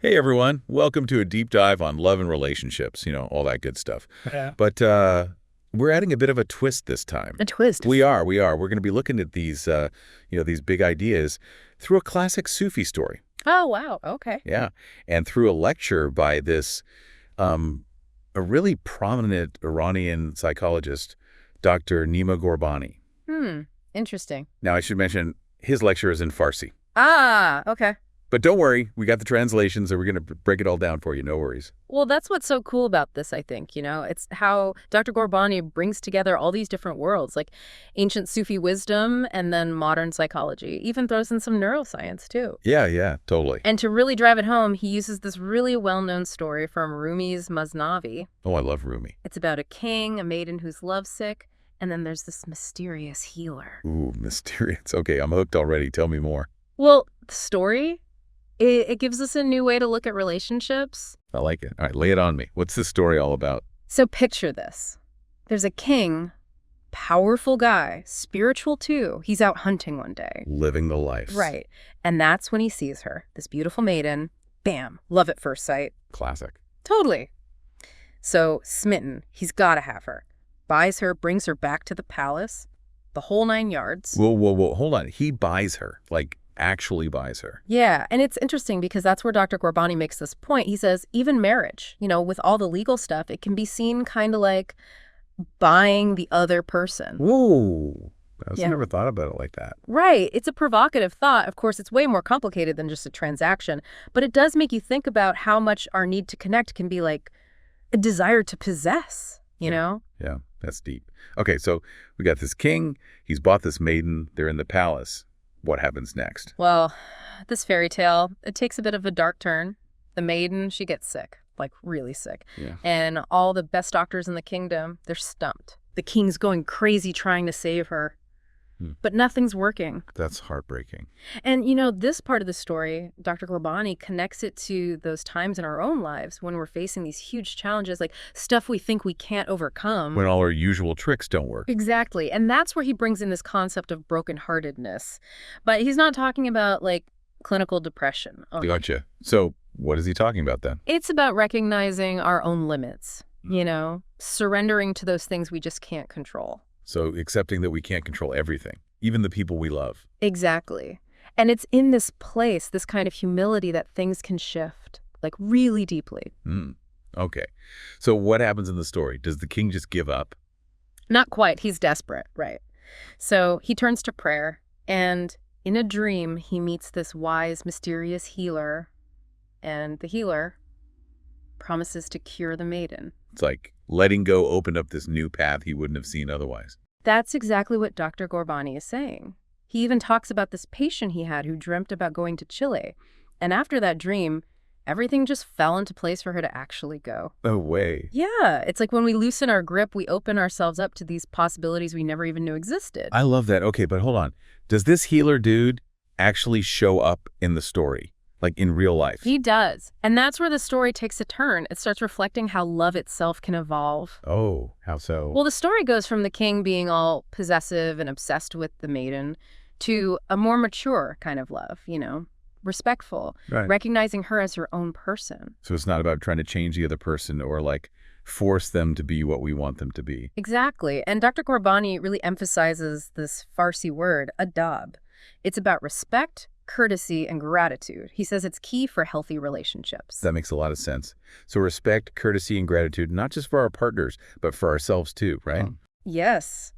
Hey everyone, welcome to a deep dive on love and relationships, all that good stuff. Yeah. But we're adding a bit of a twist this time. A twist. We are. We're going to be looking at these, these big ideas through a classic Sufi story. Oh, wow. Okay. Yeah. And through a lecture by this, a really prominent Iranian psychologist, Dr. نیما قربانی. Interesting. Now, I should mention, his lecture is in Farsi. Ah, okay. But don't worry, we got the translations, and we're going to break it all down for you. No worries. Well, that's what's so cool about this, I think. It's how Dr. Qurбani brings together all these different worlds, like ancient Sufi wisdom and then modern psychology. Even throws in some neuroscience, too. Yeah, totally. And to really drive it home, he uses this really well-known story from Rumi's Mathnawi. Oh, I love Rumi. It's about a king, a maiden who's lovesick, and then there's this mysterious healer. Ooh, mysterious. Okay, I'm hooked already. Tell me more. Well, the story, it gives us a new way to look at relationships. I like it. All right, lay it on me. What's this story all about? So picture this. There's a king, powerful guy, spiritual too. He's out hunting one day. Living the life. Right. And that's when he sees her, this beautiful maiden. Bam. Love at first sight. Classic. Totally. So smitten. He's got to have her. Buys her, brings her back to the palace. The whole 9 yards. Whoa. Hold on. He buys her. Like, actually buys her. Yeah, and it's interesting because that's where Dr. Qurбani makes this point. He says even marriage, with all the legal stuff, it can be seen kind of like buying the other person. Whoa. I never thought about it like that. Right. It's a provocative thought. Of course, it's way more complicated than just a transaction, but it does make you think about how much our need to connect can be like a desire to possess, you know? Yeah, that's deep. Okay, so we got this king. He's bought this maiden. They're in the palace. What happens next? Well, this fairy tale, it takes a bit of a dark turn. The maiden, she gets sick, like really sick. Yeah. And all the best doctors in the kingdom, they're stumped. The king's going crazy trying to save her, but nothing's working. That's heartbreaking. And, this part of the story, Dr. Qurбani connects it to those times in our own lives when we're facing these huge challenges, like stuff we think we can't overcome. When all our usual tricks don't work. Exactly. And that's where he brings in this concept of brokenheartedness. But he's not talking about, like, clinical depression. Gotcha. So what is he talking about then? It's about recognizing our own limits, surrendering to those things we just can't control. So accepting that we can't control everything, even the people we love. Exactly. And it's in this place, this kind of humility, that things can shift, like really deeply. Okay. So what happens in the story? Does the king just give up? Not quite. He's desperate, right? So he turns to prayer, and in a dream, he meets this wise, mysterious healer, and the healer promises to cure the maiden. It's like letting go opened up this new path he wouldn't have seen otherwise. That's exactly what Dr. Qurбani is saying. He even talks about this patient he had who dreamt about going to Chile. And after that dream, everything just fell into place for her to actually go. No way. Yeah. It's like when we loosen our grip, we open ourselves up to these possibilities we never even knew existed. I love that. Okay, but hold on. Does this healer dude actually show up in the story? Like in real life? He does. And that's where the story takes a turn. It starts reflecting how love itself can evolve. Oh, how so? Well, the story goes from the king being all possessive and obsessed with the maiden to a more mature kind of love, respectful, right. Recognizing her as her own person. So it's not about trying to change the other person or like force them to be what we want them to be. Exactly. And Dr. Qurбani really emphasizes this Farsi word, adab. It's about respect, courtesy, and gratitude. He says it's key for healthy relationships. That makes a lot of sense. So respect, courtesy, and gratitude, not just for our partners, but for ourselves too, right? Yes.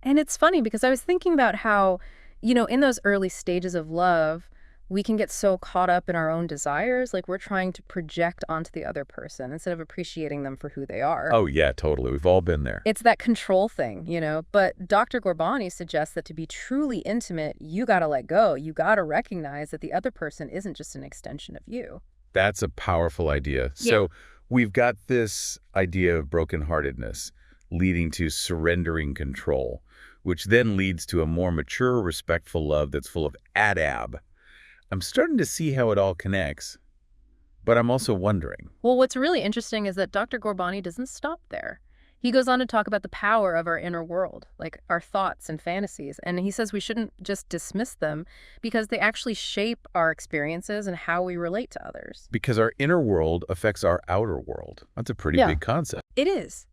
And it's funny because I was thinking about how, in those early stages of love, we can get so caught up in our own desires, like we're trying to project onto the other person instead of appreciating them for who they are. Oh, yeah, totally. We've all been there. It's that control thing, But Dr. Qurбani suggests that to be truly intimate, you got to let go. You got to recognize that the other person isn't just an extension of you. That's a powerful idea. Yeah. So we've got this idea of brokenheartedness leading to surrendering control, which then leads to a more mature, respectful love that's full of adab. I'm starting to see how it all connects, but I'm also wondering. Well, what's really interesting is that Dr. Qurбani doesn't stop there. He goes on to talk about the power of our inner world, like our thoughts and fantasies. And he says we shouldn't just dismiss them because they actually shape our experiences and how we relate to others. Because our inner world affects our outer world. That's a pretty big concept. It is.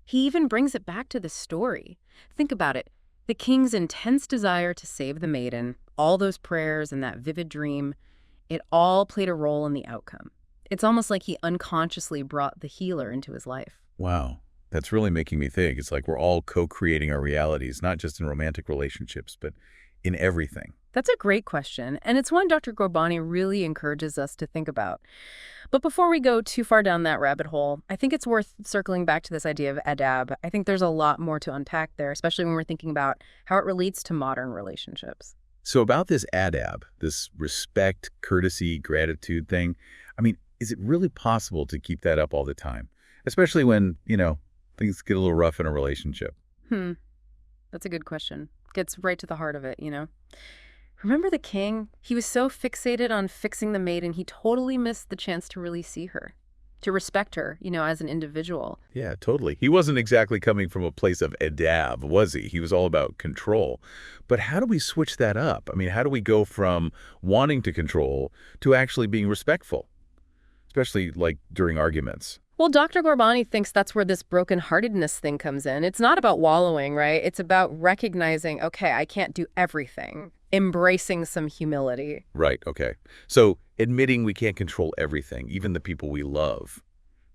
He even brings it back to the story. Think about it. The king's intense desire to save the maiden, all those prayers and that vivid dream, it all played a role in the outcome. It's almost like he unconsciously brought the healer into his life. Wow. That's really making me think. It's like we're all co-creating our realities, not just in romantic relationships, but in everything. That's a great question, and it's one Dr. Qur'bani really encourages us to think about. But before we go too far down that rabbit hole, I think it's worth circling back to this idea of adab. I think there's a lot more to unpack there, especially when we're thinking about how it relates to modern relationships. So about this adab, this respect, courtesy, gratitude thing, I mean, is it really possible to keep that up all the time? Especially when, things get a little rough in a relationship. That's a good question. Gets right to the heart of it, Remember the king? He was so fixated on fixing the maiden, he totally missed the chance to really see her, to respect her, as an individual. Yeah, totally. He wasn't exactly coming from a place of adab, was he? He was all about control. But how do we switch that up? I mean, how do we go from wanting to control to actually being respectful, especially like during arguments? Well, Dr. Qur'bani thinks that's where this brokenheartedness thing comes in. It's not about wallowing, right? It's about recognizing, okay, I can't do everything, embracing some humility. Right, okay. So admitting we can't control everything, even the people we love,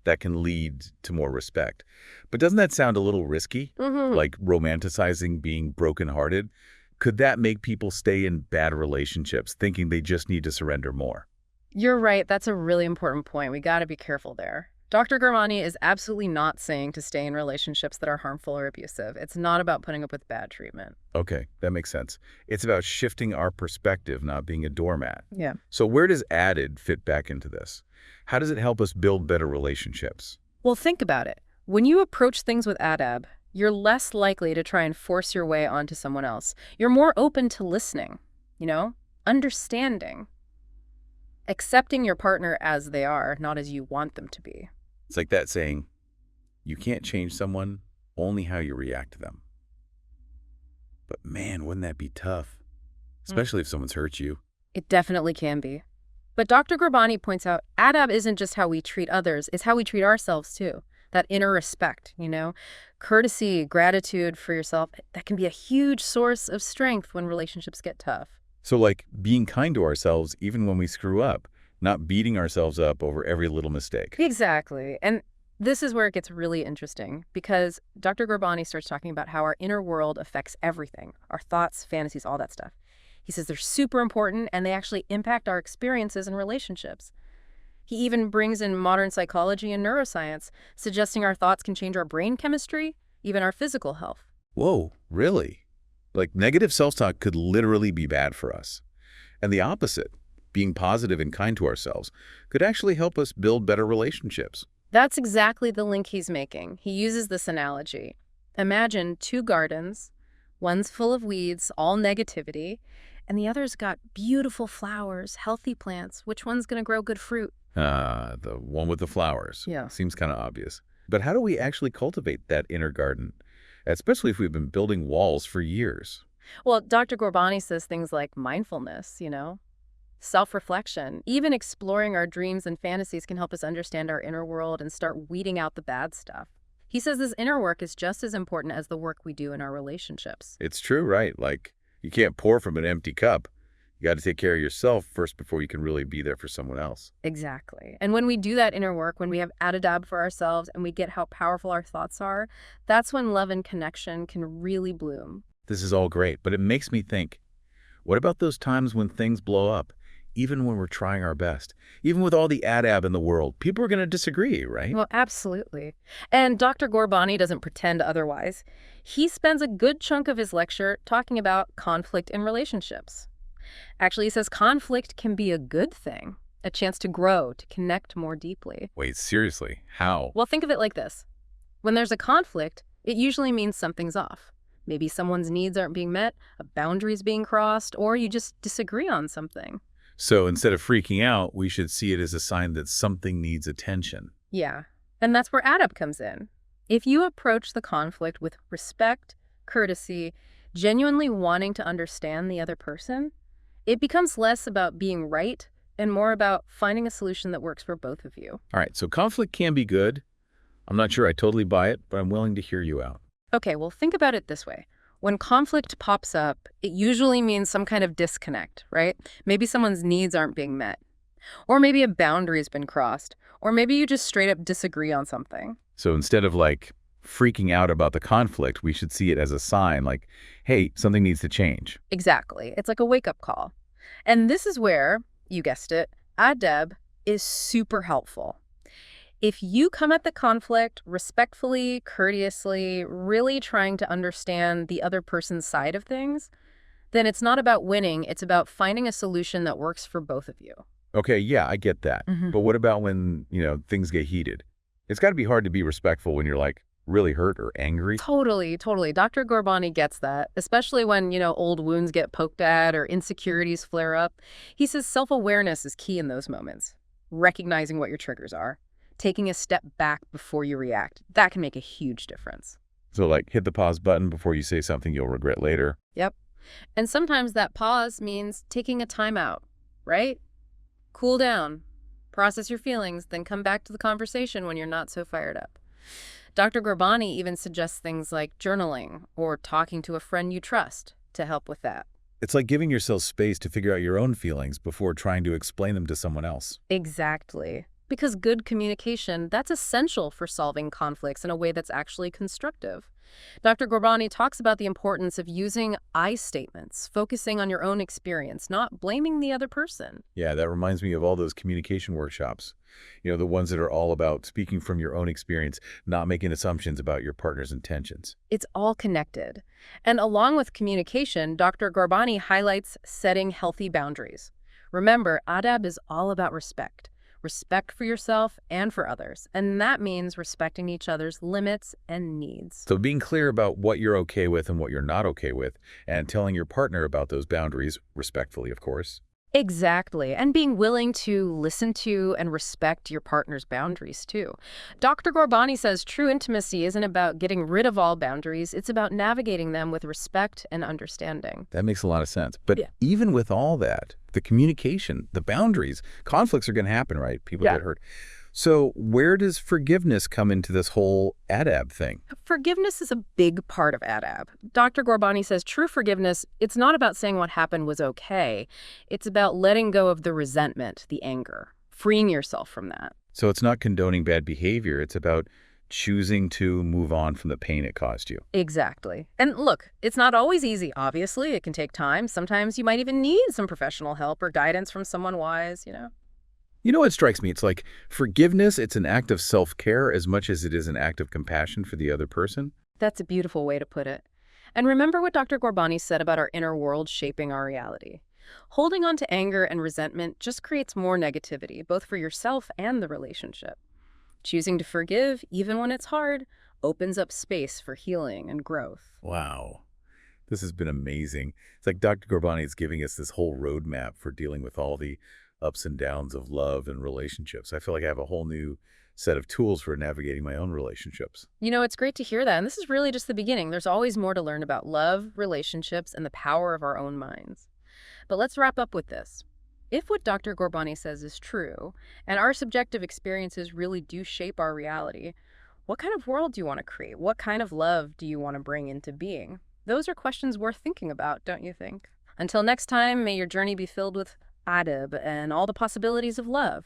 that can lead to more respect. But doesn't that sound a little risky? Like romanticizing being brokenhearted? Could that make people stay in bad relationships thinking they just need to surrender more? You're right. That's a really important point. We got to be careful there. Dr. Qur'bani is absolutely not saying to stay in relationships that are harmful or abusive. It's not about putting up with bad treatment. Okay, that makes sense. It's about shifting our perspective, not being a doormat. Yeah. So where does added fit back into this? How does it help us build better relationships? Well, think about it. When you approach things with adab, you're less likely to try and force your way onto someone else. You're more open to listening, understanding, accepting your partner as they are, not as you want them to be. It's like that saying, you can't change someone, only how you react to them. But man, wouldn't that be tough? Especially if someone's hurt you. It definitely can be. But Dr. Qur'bani points out, adab isn't just how we treat others, it's how we treat ourselves too. That inner respect, courtesy, gratitude for yourself, that can be a huge source of strength when relationships get tough. So like being kind to ourselves even when we screw up, not beating ourselves up over every little mistake. Exactly. And this is where it gets really interesting because Dr. Qur'bani starts talking about how our inner world affects everything, our thoughts, fantasies, all that stuff. He says they're super important and they actually impact our experiences and relationships. He even brings in modern psychology and neuroscience, suggesting our thoughts can change our brain chemistry, even our physical health. Whoa, really? Like negative self-talk could literally be bad for us. And the opposite, being positive and kind to ourselves, could actually help us build better relationships. That's exactly the link he's making. He uses this analogy. Imagine two gardens, one's full of weeds, all negativity, and the other's got beautiful flowers, healthy plants. Which one's going to grow good fruit? The one with the flowers. Yeah. Seems kind of obvious. But how do we actually cultivate that inner garden? Especially if we've been building walls for years. Well, Dr. Qur'bani says things like mindfulness, self-reflection, even exploring our dreams and fantasies can help us understand our inner world and start weeding out the bad stuff. He says this inner work is just as important as the work we do in our relationships. It's true, right? Like, you can't pour from an empty cup. You got to take care of yourself first before you can really be there for someone else. Exactly. And when we do that inner work, when we have adab for ourselves and we get how powerful our thoughts are, that's when love and connection can really bloom. This is all great, but it makes me think, what about those times when things blow up? Even when we're trying our best, even with all the adab in the world, people are going to disagree, right? Well, absolutely. And Dr. Qur'bani doesn't pretend otherwise. He spends a good chunk of his lecture talking about conflict in relationships. Actually, he says conflict can be a good thing, a chance to grow, to connect more deeply. Wait, seriously? How? Well, think of it like this. When there's a conflict, it usually means something's off. Maybe someone's needs aren't being met, a boundary's being crossed, or you just disagree on something. So instead of freaking out, we should see it as a sign that something needs attention. Yeah. And that's where adab comes in. If you approach the conflict with respect, courtesy, genuinely wanting to understand the other person, it becomes less about being right and more about finding a solution that works for both of you. All right, so conflict can be good. I'm not sure I totally buy it, but I'm willing to hear you out. Okay, well, think about it this way. When conflict pops up, it usually means some kind of disconnect, right? Maybe someone's needs aren't being met. Or maybe a boundary's been crossed. Or maybe you just straight up disagree on something. So instead of like freaking out about the conflict, we should see it as a sign like, hey, something needs to change. Exactly. It's like a wake-up call. And this is where, you guessed it, adab is super helpful. If you come at the conflict respectfully, courteously, really trying to understand the other person's side of things, then it's not about winning, it's about finding a solution that works for both of you. Okay, yeah, I get that. But what about when, things get heated? It's got to be hard to be respectful when you're like really hurt or angry. Totally, totally. Dr. Qurbanee gets that, especially when, old wounds get poked at or insecurities flare up. He says self-awareness is key in those moments. Recognizing what your triggers are. Taking a step back before you react. That can make a huge difference. So like hit the pause button before you say something you'll regret later. Yep. And sometimes that pause means taking a time out, right? Cool down, process your feelings, then come back to the conversation when you're not so fired up. Dr. Qurbanee even suggests things like journaling or talking to a friend you trust to help with that. It's like giving yourself space to figure out your own feelings before trying to explain them to someone else. Exactly. Because good communication, that's essential for solving conflicts in a way that's actually constructive. Dr. Qurbanee talks about the importance of using I statements, focusing on your own experience, not blaming the other person. Yeah, that reminds me of all those communication workshops. The ones that are all about speaking from your own experience, not making assumptions about your partner's intentions. It's all connected. And along with communication, Dr. Qurbanee highlights setting healthy boundaries. Remember, adab is all about respect. Respect for yourself and for others. And that means respecting each other's limits and needs. So being clear about what you're okay with and what you're not okay with, and telling your partner about those boundaries, respectfully, of course. Exactly. And being willing to listen to and respect your partner's boundaries, too. Dr. Qurbanee says true intimacy isn't about getting rid of all boundaries. It's about navigating them with respect and understanding. That makes a lot of sense. But Yeah. even with all that, the communication, the boundaries, conflicts are going to happen, right? People Yeah. get hurt. So where does forgiveness come into this whole adab thing? Forgiveness is a big part of adab. Dr. Qurbanee says true forgiveness, it's not about saying what happened was okay. It's about letting go of the resentment, the anger, freeing yourself from that. So it's not condoning bad behavior. It's about choosing to move on from the pain it caused you. Exactly. And look, it's not always easy, obviously. It can take time. Sometimes you might even need some professional help or guidance from someone wise. You know what strikes me? It's like forgiveness, it's an act of self-care as much as it is an act of compassion for the other person. That's a beautiful way to put it. And remember what Dr. Qurbanee said about our inner world shaping our reality. Holding on to anger and resentment just creates more negativity, both for yourself and the relationship. Choosing to forgive, even when it's hard, opens up space for healing and growth. Wow. This has been amazing. It's like Dr. Qurbanee is giving us this whole roadmap for dealing with all the ups and downs of love and relationships. I feel like I have a whole new set of tools for navigating my own relationships. It's great to hear that. And this is really just the beginning. There's always more to learn about love, relationships, and the power of our own minds. But let's wrap up with this. If what Dr. Qurbanee says is true, and our subjective experiences really do shape our reality, what kind of world do you want to create? What kind of love do you want to bring into being? Those are questions worth thinking about, don't you think? Until next time, may your journey be filled with adab and all the possibilities of love.